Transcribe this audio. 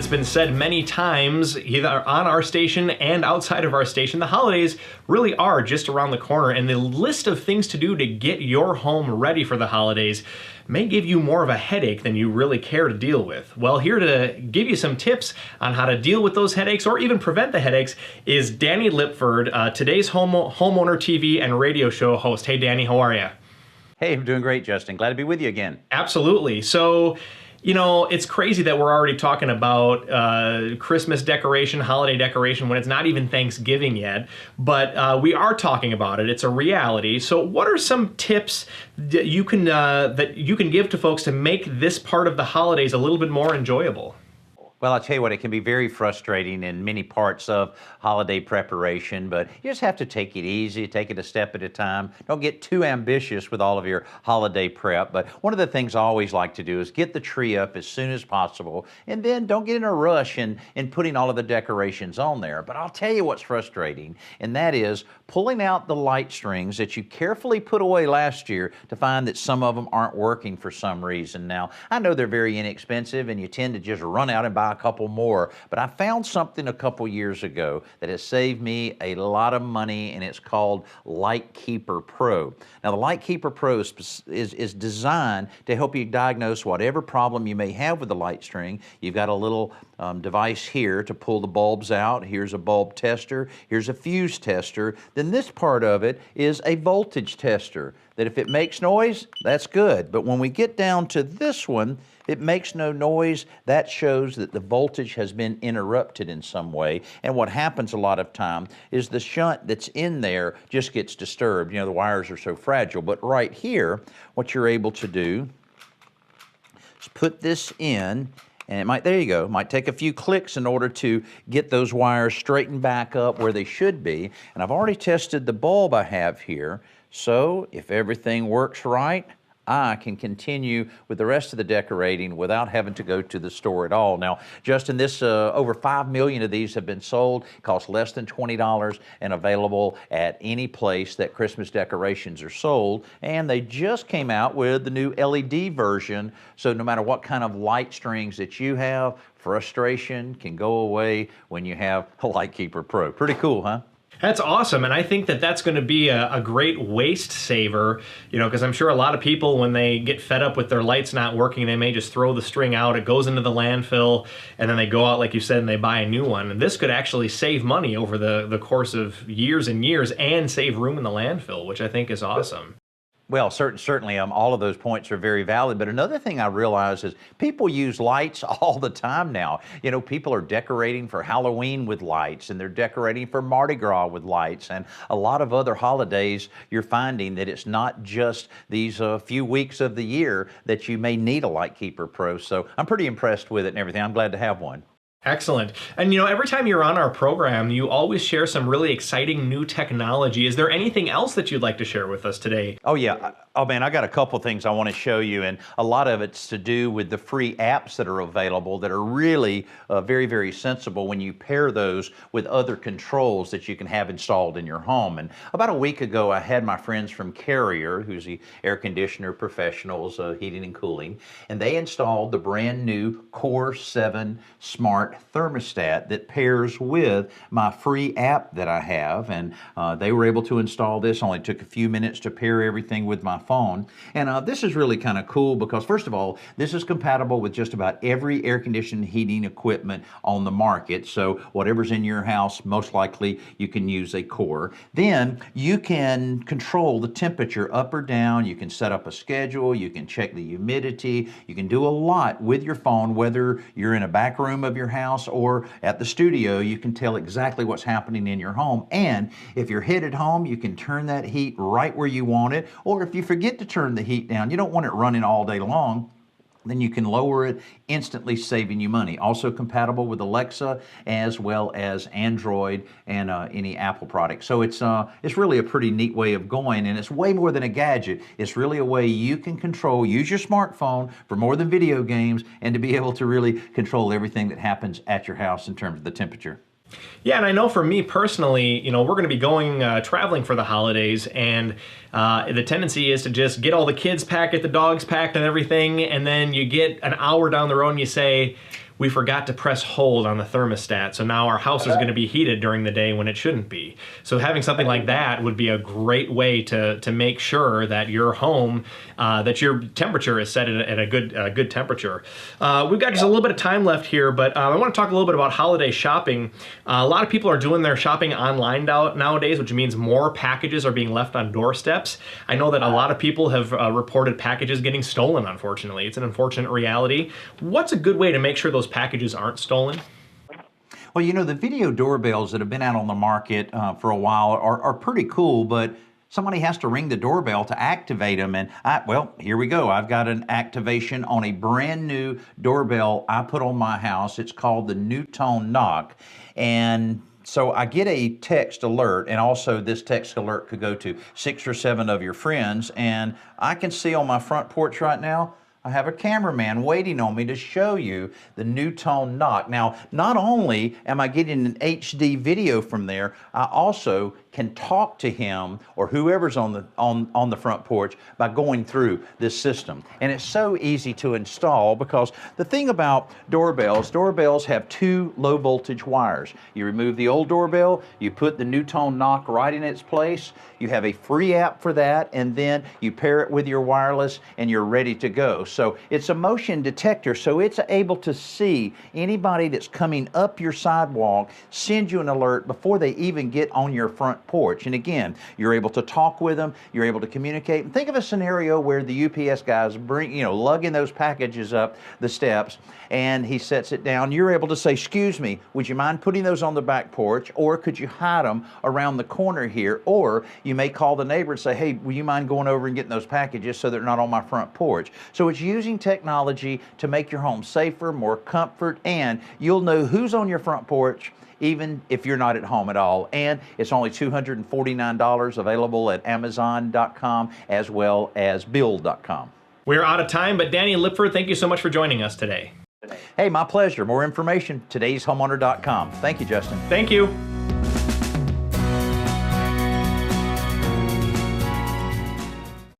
it's been said many times, either on our station and outside of our station, the holidays really are just around the corner, and the list of things to do to get your home ready for the holidays may give you more of a headache than you really care to deal with. Well, here to give you some tips on how to deal with those headaches or even prevent the headaches is Danny Lipford, today's homeowner TV and radio show host. Hey, Danny, how are you? Hey, I'm doing great, Justin. Glad to be with you again. Absolutely. So, you know, it's crazy that we're already talking about Christmas decoration, holiday decoration, when it's not even Thanksgiving yet, but we are talking about it. It's a reality. So what are some tips that you can give to folks to make this part of the holidays a little bit more enjoyable? Well, I'll tell you what, it can be very frustrating in many parts of holiday preparation, but you just have to take it easy, take it a step at a time. Don't get too ambitious with all of your holiday prep. But one of the things I always like to do is get the tree up as soon as possible, and then don't get in a rush in putting all of the decorations on there. But I'll tell you what's frustrating, and that is pulling out the light strings that you carefully put away last year to find that some of them aren't working for some reason. Now, I know they're very inexpensive, and you tend to just run out and buy a couple more, but I found something a couple years ago that has saved me a lot of money, and it's called Light Keeper Pro. Now, the Light Keeper Pro is designed to help you diagnose whatever problem you may have with the light string. You've got a little device here to pull the bulbs out. Here's a bulb tester. Here's a fuse tester. Then this part of it is a voltage tester, that if it makes noise, that's good. But when we get down to this one, it makes no noise. That shows that the voltage has been interrupted in some way. And what happens a lot of time is the shunt that's in there just gets disturbed. You know, the wires are so fragile. But right here, what you're able to do is put this in, and it might, there you go, it might take a few clicks in order to get those wires straightened back up where they should be. And I've already tested the bulb I have here. So if everything works right, I can continue with the rest of the decorating without having to go to the store at all. Now, Justin, this over 5 million of these have been sold, cost less than $20 and available at any place that Christmas decorations are sold. And they just came out with the new LED version, so no matter what kind of light strings that you have, frustration can go away when you have a Light Keeper Pro. Pretty cool, huh? That's awesome, and I think that that's going to be a great waste saver, you know, because I'm sure a lot of people, when they get fed up with their lights not working, they may just throw the string out, it goes into the landfill, and then they go out, like you said, and they buy a new one. And this could actually save money over the course of years and years and save room in the landfill, which I think is awesome. Well, certainly all of those points are very valid. But another thing I realize is people use lights all the time now. You know, people are decorating for Halloween with lights, and they're decorating for Mardi Gras with lights, and a lot of other holidays. You're finding that it's not just these few weeks of the year that you may need a Light Keeper Pro. So I'm pretty impressed with it and everything. I'm glad to have one. Excellent. And you know, every time you're on our program, you always share some really exciting new technology. Is there anything else that you'd like to share with us today? Oh yeah. Oh man, I got a couple things I want to show you, and a lot of it's to do with the free apps that are available that are really very, very sensible when you pair those with other controls that you can have installed in your home. And about a week ago, I had my friends from Carrier, who's the air conditioner professionals, heating and cooling, and they installed the brand new Core 7 Smart Thermostat that pairs with my free app that I have. And they were able to install this. Only took a few minutes to pair everything with my phone. And this is really kind of cool because, first of all, this is compatible with just about every air conditioning heating equipment on the market. So whatever's in your house, most likely you can use a Core. Then you can control the temperature up or down. You can set up a schedule. You can check the humidity. You can do a lot with your phone, whether you're in a back room of your house or at the studio. You can tell exactly what's happening in your home. And if you're headed home, you can turn that heat right where you want it. Or if you forget to turn the heat down, you don't want it running all day long, then you can lower it, instantly saving you money. Also compatible with Alexa as well as Android and any Apple product. So it's really a pretty neat way of going, and it's way more than a gadget. It's really a way you can use your smartphone for more than video games, and to be able to really control everything that happens at your house in terms of the temperature. Yeah, and I know for me personally, you know, we're going to be going traveling for the holidays, and the tendency is to just get all the kids packed, get the dogs packed and everything, and then you get an hour down the road and you say, we forgot to press hold on the thermostat, so now our house is going to be heated during the day when it shouldn't be. So having something like that would be a great way to make sure that your home, that your temperature is set at a good temperature. We've got just a little bit of time left here, but I want to talk a little bit about holiday shopping. A lot of people are doing their shopping online nowadays, which means more packages are being left on doorsteps. I know that a lot of people have reported packages getting stolen, unfortunately. It's an unfortunate reality. What's a good way to make sure those packages aren't stolen? Well, you know, the video doorbells that have been out on the market for a while are pretty cool, but somebody has to ring the doorbell to activate them. And well, here we go. I've got an activation on a brand new doorbell I put on my house. It's called the New Tone Knock. And so I get a text alert, and also this text alert could go to 6 or 7 of your friends, and I can see on my front porch right now, I have a cameraman waiting on me to show you the New Tone Knock. Now, not only am I getting an HD video from there, I also can talk to him or whoever's on the front porch by going through this system. And it's so easy to install because the thing about doorbells have 2 low voltage wires. You remove the old doorbell, you put the New Tone Knock right in its place, you have a free app for that, and then you pair it with your wireless and you're ready to go. So it's a motion detector, so it's able to see anybody that's coming up your sidewalk, send you an alert before they even get on your front porch. And again, you're able to talk with them, you're able to communicate. And think of a scenario where the UPS guys lugging those packages up the steps, and he sets it down. You're able to say, "Excuse me, would you mind putting those on the back porch, or could you hide them around the corner here?" Or you may call the neighbor and say, "Hey, will you mind going over and getting those packages so they're not on my front porch?" So it's using technology to make your home safer, more comfort, and you'll know who's on your front porch even if you're not at home at all. And it's only $249, available at Amazon.com as well as Build.com. We're out of time, but Danny and Lipford, thank you so much for joining us today. Hey, my pleasure. More information, today'shomeowner.com. Thank you, Justin. Thank you.